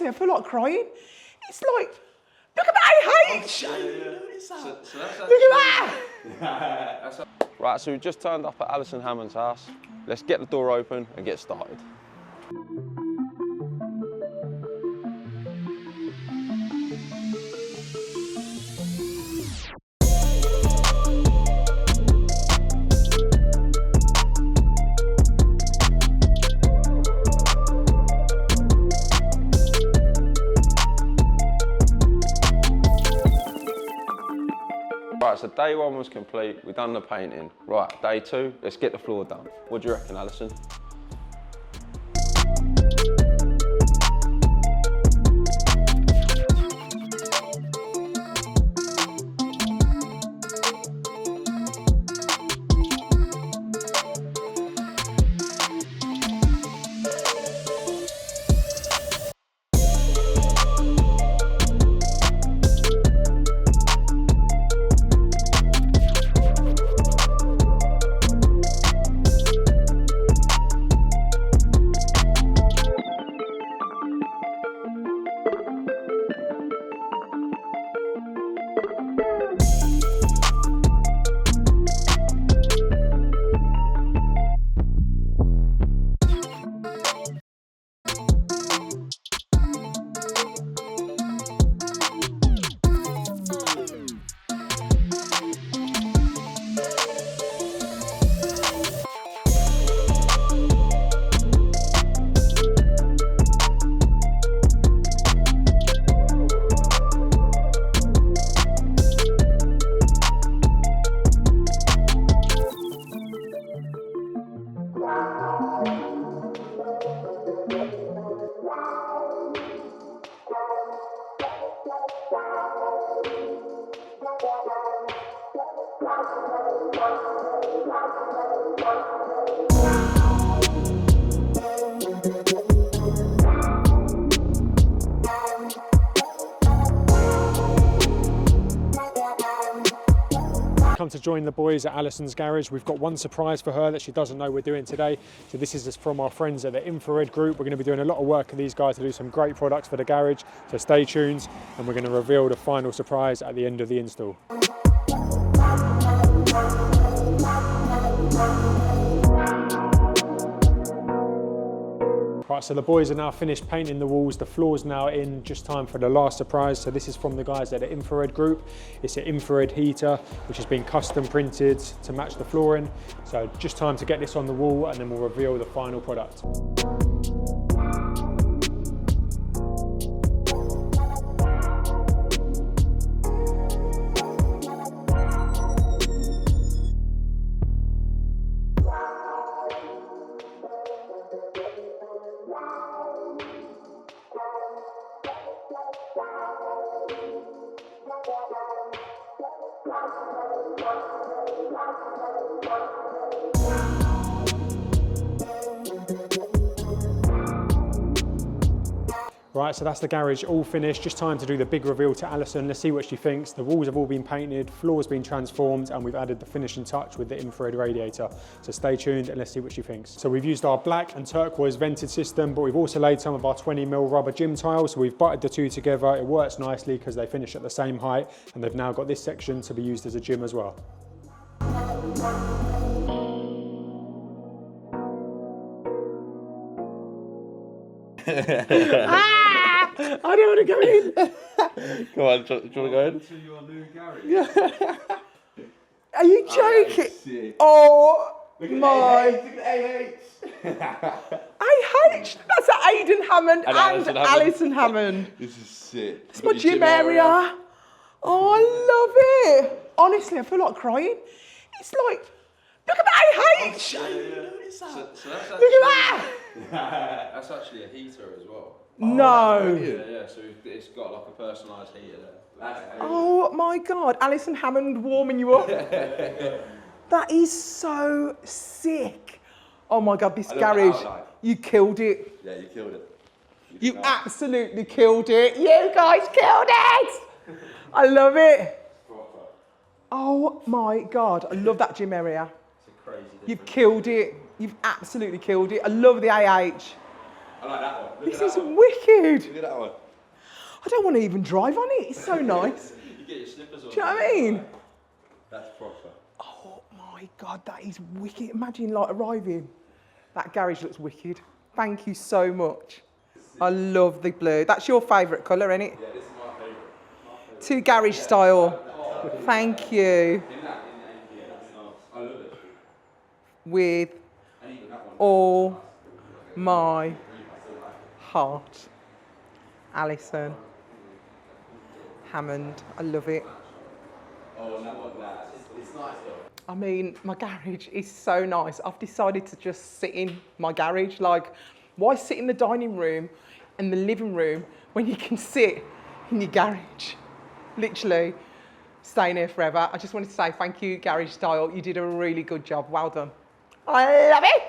Honestly, I feel like crying. It's like, look at that AH! Look at that! Right, so we've just turned up at Alison Hammond's house. Let's get the door open and get started. Right, so day one was complete, we've done the painting. Right, day two, let's get the floor done. What do you reckon, Alison? Come to join the boys at Alison's garage. We've got one surprise for her that she doesn't know we're doing today. So this is from our friends at the Infrared Group. We're going to be doing a lot of work with these guys to do some great products for the garage. So stay tuned and we're going to reveal the final surprise at the end of the install. Right, so the boys are now finished painting the walls, the floor's now in, just time for the last surprise. So this is from the guys at the Infrared Group. It's an infrared heater, which has been custom printed to match the flooring. So just time to get this on the wall and then we'll reveal the final product. Right, so that's the garage all finished. Just time to do the big reveal to Alison. Let's see what she thinks. The walls have all been painted, floor's been transformed, and we've added the finishing touch with the infrared radiator. So stay tuned and let's see what she thinks. So we've used our black and turquoise vented system, but we've also laid some of our 20mm rubber gym tiles. So we've butted the two together. It works nicely because they finish at the same height, and they've now got this section to be used as a gym as well. I don't want to go in. Come on, do you want to go in? To your new garage. Are you joking? Sick. Oh Look at my. Look at AH. AH, that's Aidan Hammond and Alison Hammond. This is sick. It's my gym area. Oh, I love it. Honestly, I feel like crying. It's like, look at that AH. So that's Look at that. That's actually a heater as well. No. Yeah, so it's got like a personalised heater there. Oh my God, Alison Hammond warming you up. That is so sick. Oh my God, this garage, you killed it. Yeah, you killed it. You absolutely killed it. You guys killed it. I love it. Oh my God, I love that gym area. It's a crazy You've killed it. You've absolutely killed it. I love the AH. I like that one. Look This at is that one. wicked. Look at that one. I don't want to even drive on it. It's so nice. You get your slippers on. Do you know what I mean? That's proper. Oh my God, that is wicked. Imagine like arriving. That garage looks wicked. Thank you so much. I love the blue. That's your favourite colour, isn't it? Yeah, this is my favourite. To garage style. Thank you. I love it. With And even that one. all my heart. Alison Hammond. I love it. Oh, and that one, it's nice though. I mean, my garage is so nice. I've decided to just sit in my garage. Like, why sit in the dining room and the living room when you can sit in your garage? Literally, staying here forever. I just wanted to say thank you, Garage Style. You did a really good job. Well done. I love it.